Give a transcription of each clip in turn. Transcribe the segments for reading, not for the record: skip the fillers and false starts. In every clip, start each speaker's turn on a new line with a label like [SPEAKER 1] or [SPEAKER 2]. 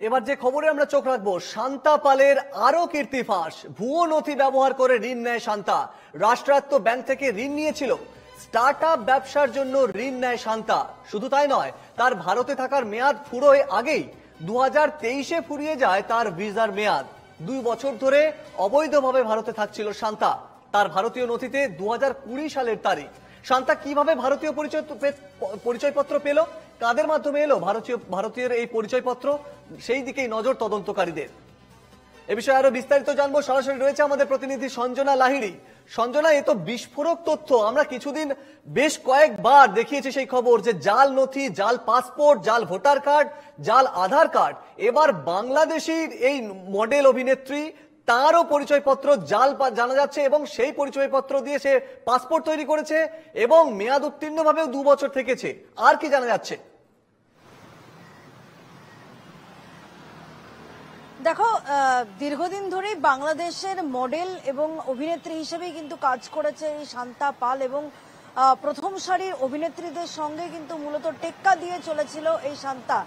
[SPEAKER 1] এবার যে খবরে আমরা চোখ রাখবো, শান্তা পালের আরো কীর্তিফাঁস। ভুয়ো নথি ব্যবহার করে ঋণ নেয় শান্তা। রাষ্ট্রায়ত্ত ব্যাংক থেকে ঋণ নিয়েছিল। স্টার্ট আপ ব্যবসার জন্য ঋণ নেয় শান্তা। শুধু তাই নয়, তার ভারতে থাকার মেয়াদ ফুরোয় আগেই 2023-এ ফুরিয়ে যায় তার ভিসার মেয়াদ। 2 বছর ধরে অবৈধভাবে ভারতে থাকছিল শান্তা। তার ভারতীয় নথিতে 2020 সালের তারিখ। শান্তা কিভাবে ভারতীয় পরিচয়পত্র পেল, কাদের মাধ্যমে এলো ভারতীয় এই পরিচয়পত্র, সেই দিকেই নজর তদন্তকারীদের। এ বিষয়ে আরো বিস্তারিত জানবো। সরাসরি রয়েছে আমাদের প্রতিনিধি সঞ্জনা লাহিড়ী। সঞ্জনা, এ তো বিস্ফোরক তথ্য। আমরা কিছুদিন বেশ কয়েকবার দেখিয়েছি সেই খবর যে জাল নথি, জাল পাসপোর্ট, জাল ভোটার কার্ড, জাল আধার কার্ড। এবার বাংলাদেশের এই মডেল অভিনেত্রী, তারও পরিচয়পত্র জাল জানা যাচ্ছে এবং সেই পরিচয়পত্র দিয়ে সে পাসপোর্ট তৈরি করেছে এবং মেয়াদ উত্তীর্ণ ভাবেও 2 বছর থেকেছে। আর কি জানা যাচ্ছে?
[SPEAKER 2] দেখো, দীর্ঘদিন ধরেই বাংলাদেশের মডেল এবং অভিনেত্রী হিসেবেই কিন্তু কাজ করেছে এই শান্তা পাল এবং প্রথম সারির অভিনেত্রীদের সঙ্গে কিন্তু মূলত টেক্কা দিয়ে চলেছিল এই শান্তা।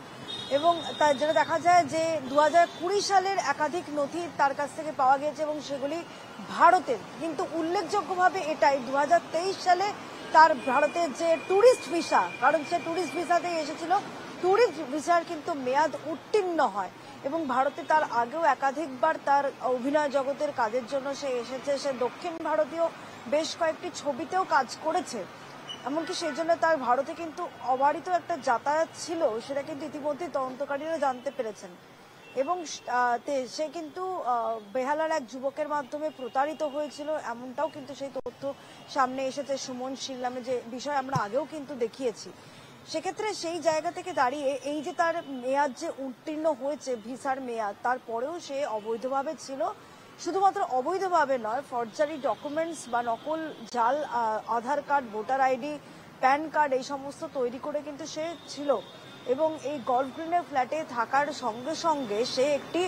[SPEAKER 2] এবং তার যেটা দেখা যায় যে 2020 সালের একাধিক নথি তার কাছ থেকে পাওয়া গেছে এবং সেগুলি ভারতের। কিন্তু উল্লেখযোগ্যভাবে এটাই 2023 সালে তার ভারতের যে ট্যুরিস্ট ভিসা, কারণ সে ট্যুরিস্ট ভিসাতেই এসেছিল, ট্যুরিস্ট ভিসার কিন্তু মেয়াদ উত্তীর্ণ হয় এবং ভারতে তার আগেও একাধিকবার তার অভিনয় জগতের কাজের জন্য সে এসেছে। সে দক্ষিণ ভারতীয় বেশ কয়েকটি ছবিতেও কাজ করেছে। এমনকি সেই জন্য তার ভারতে কিন্তু অবারিত একটা যাতায়াত ছিল, সেটা কিন্তু ইতিমধ্যে তদন্তকারীরা জানতে পেরেছেন। এবং সে কিন্তু বেহালার এক যুবকের মাধ্যমে প্রতারিত হয়েছিল, এমনটাও কিন্তু সেই তথ্য সামনে এসেছে। সুমন শীল নামে যে বিষয় আমরা আগেও কিন্তু দেখিয়েছি। সেক্ষেত্রে সেই জায়গা থেকে দাঁড়িয়ে এই যে তার মেয়াদ যে উত্তীর্ণ হয়েছে, ভিসার মেয়াদ, তারপরেও সে অবৈধভাবে ছিল। শুধুমাত্র অবৈধভাবে নয়, ফর্জারি ডকুমেন্টস বা নকল জাল Aadhaar card, voter ID, PAN card এই সমস্ত তৈরি করে কিন্তু সে ছিল। এবং এই গল্ফ গ্রিনের ফ্ল্যাটে থাকার সঙ্গে সঙ্গে সে একটি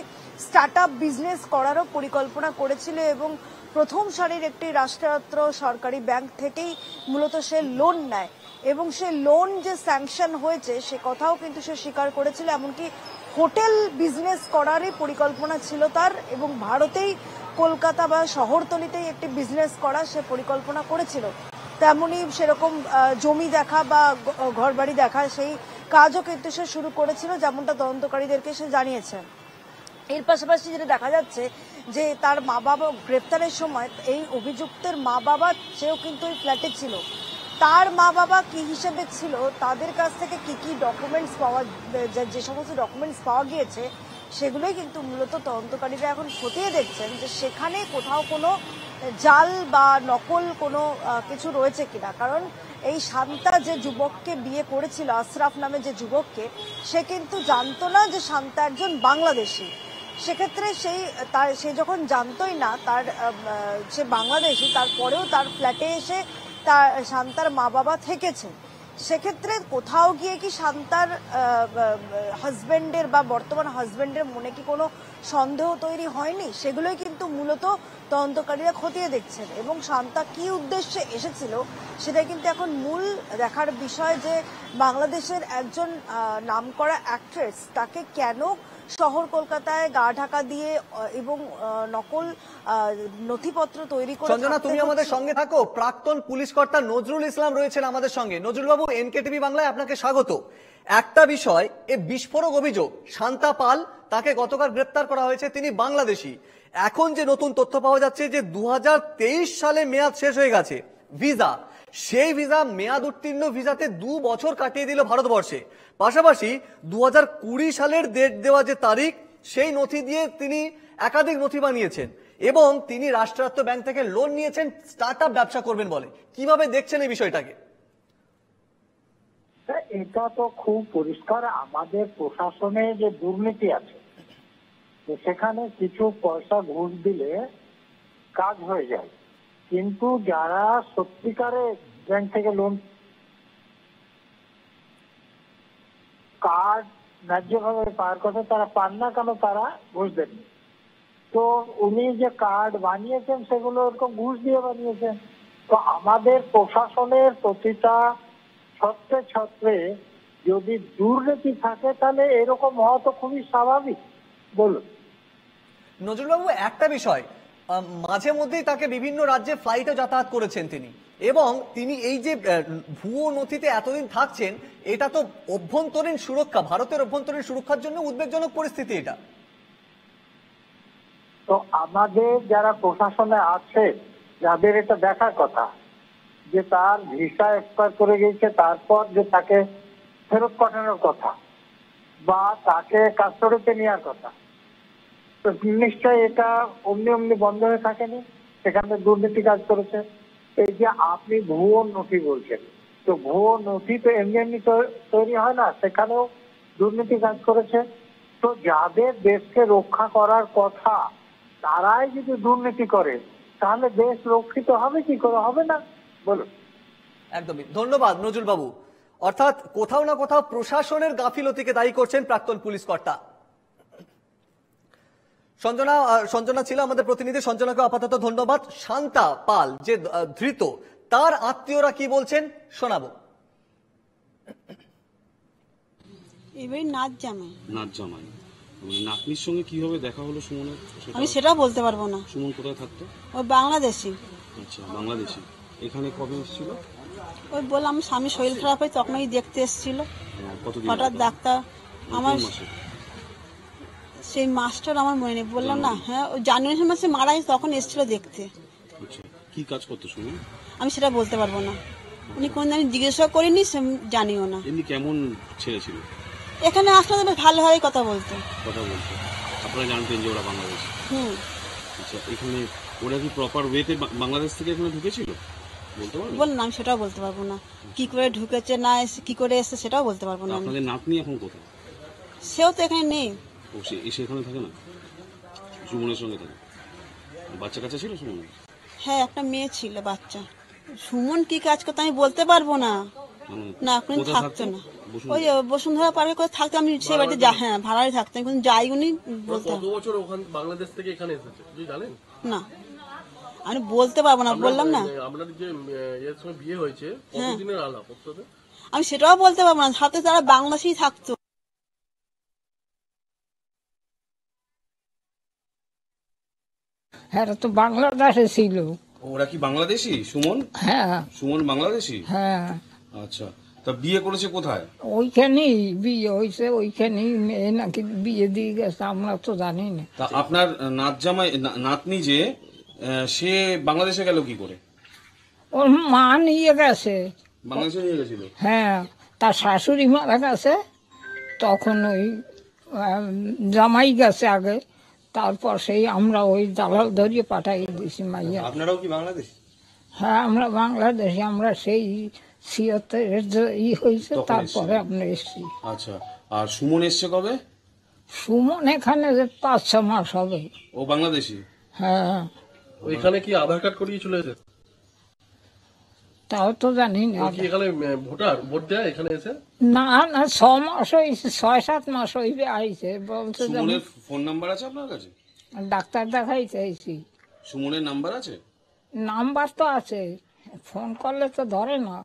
[SPEAKER 2] স্টার্ট আপ বিজনেস করারও পরিকল্পনা করেছিল এবং প্রথম সারির একটি রাষ্ট্রায়ত্ত সরকারি ব্যাংক থেকেই মূলত সে লোন নেয় এবং সে লোন যে স্যাংশন হয়েছে সে কথাও কিন্তু সে স্বীকার করেছিল। এমনকি হোটেল বিজনেস করারই পরিকল্পনা ছিল তার এবং ভারতেই কলকাতা বা শহরতলিতেই একটি বিজনেস করা সে পরিকল্পনা করেছিল। তেমনি সেরকম জমি দেখা বা ঘরবাড়ি দেখা সেই কাজও কিন্তু সে শুরু করেছিল, যেমনটা তদন্তকারীদেরকে সে জানিয়েছে। এর পাশাপাশি যেটা দেখা যাচ্ছে যে তার মা বাবা গ্রেপ্তারের সময় এই অভিযুক্তের মা বাবা সেও কিন্তু ওই ফ্ল্যাটে ছিল। তার মা বাবা কি হিসেবে ছিল, তাদের কাছ থেকে কি কি ডকুমেন্টস পাওয়া, যে সমস্ত ডকুমেন্টস পাওয়া গিয়েছে সেগুলোই কিন্তু মূলত তদন্তকারীরা এখন খতিয়ে দেখছেন যে সেখানে কোথাও কোনো জাল বা নকল কোনো কিছু রয়েছে কিনা। কারণ এই শান্তা যে যুবককে বিয়ে করেছিল, আশরাফ নামে যে যুবককে, সে কিন্তু জানতো না যে শান্তা একজন বাংলাদেশি। সেক্ষেত্রে সে যখন জানতোই না সে বাংলাদেশি, তারপরেও তার ফ্ল্যাটে এসে শান্তার মা বাবা থেকেছে। সেক্ষেত্রে কোথাও গিয়ে কি শান্তার হাজবেন্ডের বা বর্তমান হাজবেন্ডের মনে কি কোনো সন্দেহ তৈরি হয়নি, সেগুলোই কিন্তু মূলত তদন্তকারীরা খতিয়ে দেখছেন। এবং শান্তা কি উদ্দেশ্যে এসেছিল সেটা কিন্তু এখন মূল দেখার বিষয় যে বাংলাদেশের একজন নামকরা অ্যাক্ট্রেস তাকে কেন শহর কলকাতায় গা ঢাকা দিয়ে এবং নকল নথিপত্র তৈরি করে।
[SPEAKER 1] সঞ্জনা, তুমি আমাদের সঙ্গে থাকো। প্রাক্তন পুলিশ কর্তা নজরুল ইসলাম রয়েছেন আমাদের সঙ্গে। নজরুল বাবু, এনকেটিভি বাংলায় আপনাকে স্বাগত। একটা বিষয়, এ বিস্ফোরক অভিযোগ, শান্তা পাল, তাকে গতকাল গ্রেপ্তার করা হয়েছে, তিনি বাংলাদেশি। এখন যে নতুন তথ্য পাওয়া যাচ্ছে যে 2023 সালে মেয়াদ শেষ হয়ে গেছে ভিসা, সেই ভিসা মেয়াদ উত্তীর্ণ ভিসাতে 2 বছর কাটিয়ে দিল ভারতবর্ষে। পাশাপাশি 2020 সালের ডেট দেওয়া যে তারিখ, সেই নথি দিয়ে তিনি একাধিক নথি বানিয়েছেন এবং তিনি রাষ্ট্রায়ত্ত ব্যাংক থেকে লোন নিয়েছেন স্টার্ট আপ ব্যবসা করবেন বলে। কিভাবে দেখছেন এই বিষয়টাকে?
[SPEAKER 3] এটা তো খুব পরিষ্কার, আমাদের প্রশাসনে যে দুর্নীতি আছে সেখানে কিছু পয়সা ঘুষ দিলে কাজ হয়ে যায়, কিন্তু যারা সত্যিকারে ব্যাংক থেকে লোন কার্ড ন্যায্যভাবে পাওয়ার কথা তারা পান না, কেন তারা ঘুষ দেননি। তো উনি যে কার্ড বানিয়েছেন সেগুলো ওরকম ঘুষ দিয়ে বানিয়েছেন। তো আমাদের প্রশাসনের প্রতিটা ছত্রে ছত্রে যদি দুর্নীতি থাকে তাহলে এরকম হওয়া তো খুবই স্বাভাবিক। বলুন।
[SPEAKER 1] নজরুলবাবু, একটা বিষয়, মাঝে মধ্যেই তাকে বিভিন্ন রাজ্যে ফ্লাইটে যাতায়াত করেছেন তিনি, এবং তিনি এই যে ভুয়ো নথিতে এতদিন থাকছেন, এটা তো অভ্যন্তরীণ সুরক্ষা, ভারতের অভ্যন্তরীণ সুরক্ষার জন্য উদ্বেগজনক পরিস্থিতি এটা।
[SPEAKER 3] তো আমাদের যারা প্রশাসনে আছে, যাদের এটা দেখার কথা যে তার ভিসা এক্সপায়ার করে গেছে, তারপর যে তাকে ফেরত পাঠানোর কথা বা তাকে কাস্টডিতে নেওয়ার কথা, তো নিশ্চয়ই এটা অমনি অমনি বন্ধ হয়ে থাকেনি, সেখানে দুর্নীতি কাজ করেছে। এই যে আপনি ভুয়ো নথি বলছেন, তো ভুয়ো নথি তো এমনি এমনি তৈরি হয় না, সেখানেও দুর্নীতি কাজ করেছে। তো যাদের দেশকে রক্ষা করার কথা তারাই যদি দুর্নীতি করে, তাহলে দেশ রক্ষিত হবে কি করে? হবে না। বলুন।
[SPEAKER 1] একদমই, ধন্যবাদ নজরুল বাবু। অর্থাৎ কোথাও না কোথাও প্রশাসনের গাফিলতিকে দায়ী করছেন প্রাক্তন পুলিশ কর্তা। সঞ্জনা ছিল আমাদের প্রতিনিধি, সঞ্জনাকে আপাতত ধন্যবাদ। শান্তা পাল যে ধৃত, তার আত্মীয়রা কি বলছেন শোনাবো।
[SPEAKER 4] এবারে নাচ জামাই
[SPEAKER 5] নাতনির সঙ্গে কিভাবে দেখা হলো সুমনের?
[SPEAKER 4] আমি সেটা বলতে পারবো না।
[SPEAKER 5] সুমন কোথায় থাকতো?
[SPEAKER 4] ওই বাংলাদেশি।
[SPEAKER 5] আচ্ছা, বাংলাদেশি। এখানে কবে এসেছিল?
[SPEAKER 4] ওই বললাম আমার স্বামী শরীর খারাপ হয় তখন ওই দেখতে এসেছিল।
[SPEAKER 5] কতদিন?
[SPEAKER 4] হঠাৎ ডাক্তার আমার
[SPEAKER 5] কোন মাসে?
[SPEAKER 4] সেই মাস্টার আমার মনে নেই, বললাম না, হ্যাঁ ওই জানুয়ারি মাসে মারা গেছে তখন এসেছিল দেখতে।
[SPEAKER 5] আচ্ছা, কি কাজ করতো সুমন?
[SPEAKER 4] আমি সেটা বলতে পারবো না, উনি কোনদিন আমি জিজ্ঞাসা করিনি, জানিও না।
[SPEAKER 5] এমনি কেমন ছেলে ছিল?
[SPEAKER 4] এখানে আসলে তো বেশ ভালোভাবে কথা বলতো।
[SPEAKER 5] আপনারা জানতেন যে ওরা বাংলাদেশ? আচ্ছা, এখানে ওরা কি প্রপার ওয়েতে বাংলাদেশ থেকে এখানে ঢুকেছিল বলতে পারবেন?
[SPEAKER 4] বললাম আমি সেটাও বলতে পারবো না, কি করে ঢুকেছে না এসে কি করে এসে সেটাও বলতে পারবো না।
[SPEAKER 5] আপনাদের নাতনি এখন কোথায়?
[SPEAKER 4] সেও তো এখানে নেই।
[SPEAKER 5] ও এসে এখানে থাকে না, সুমনের সঙ্গে থাকে? বাচ্চা কাচ্চা ছিল সুমনের?
[SPEAKER 4] হ্যাঁ, একটা মেয়ে ছিল বাচ্চা। সুমন কি কাজ করতো আমি বলতে পারবো না, না এখন থাকতো না। ওই বসুন্ধরা পার্কে করে থাকতো, আমি সে বাড়িতে হ্যাঁ ভাড়ায় থাকতাম, এখন যাই উনি বলতে
[SPEAKER 6] কত বছর ওখান বাংলাদেশ থেকে এখানে এসেছে আপনি জানেন?
[SPEAKER 4] না, আমি বলতে পারবো না, বললাম না।
[SPEAKER 6] আপনাদের যে এর সঙ্গে বিয়ে হয়েছে কতদিনের আলাপ আপনাদের?
[SPEAKER 4] আমি সেটাও বলতে পারবো না, সাথে তারা বাংলাদেশেই থাকতো।
[SPEAKER 7] হ্যাঁ, তো বাংলাদেশে ছিল।
[SPEAKER 5] ওরা কি বাংলাদেশি সুমন?
[SPEAKER 7] হ্যাঁ
[SPEAKER 5] সুমন বাংলাদেশি?
[SPEAKER 7] হ্যাঁ,
[SPEAKER 5] আচ্ছা, তা বিয়ে করেছে কোথায়?
[SPEAKER 7] ওইখানেই বিয়ে হয়েছে, ওইখানেই মেয়ে নাকি বিয়ে দিয়ে গেছে, আমরা তো জানি না।
[SPEAKER 5] তা আপনার নাতনি যে সে বাংলাদেশে গেল কি করে?
[SPEAKER 7] ওর মা নিয়ে গেছে।
[SPEAKER 5] বাংলাদেশে নিয়ে গেছিল?
[SPEAKER 7] হ্যাঁ, তার শাশুড়ি মারা গেছে, তখন ওই জামাই গেছে আগে, তারপর সেই আমরা ওই দালাল ধরিয়ে পাঠাই দিয়েছি মাইয়া।
[SPEAKER 5] আপনারাও কি বাংলাদেশ?
[SPEAKER 7] হ্যাঁ, আমরা বাংলাদেশি, আমরা সেই ৭৬-এর যে হয়েছে
[SPEAKER 5] তখন
[SPEAKER 7] তারপরে
[SPEAKER 5] এসেছি।
[SPEAKER 7] আমরা এসছি।
[SPEAKER 5] আচ্ছা, আর সুমন এসছে কবে?
[SPEAKER 7] সুমন এখানে যে ৫-৬ মাস হবে।
[SPEAKER 5] ও বাংলাদেশি?
[SPEAKER 7] হ্যাঁ,
[SPEAKER 6] ওইখানে কি আধার কার্ড করিয়ে চলে এসেছে?
[SPEAKER 7] তাও তো জানি না।
[SPEAKER 6] ও কি এখানে ভোট দেয় এখানে এসে?
[SPEAKER 7] না না, ৬ মাস হয়েছে, ৬-৭ মাস হইবে আইছে, বলছে যে
[SPEAKER 5] সুমনের ফোন নাম্বার আছে আপনার কাছে?
[SPEAKER 7] ডাক্তার দেখাইতে আইছি।
[SPEAKER 5] সুমনের নাম্বার আছে?
[SPEAKER 7] নাম্বার তো আছে, ফোন করলে তো ধরে না।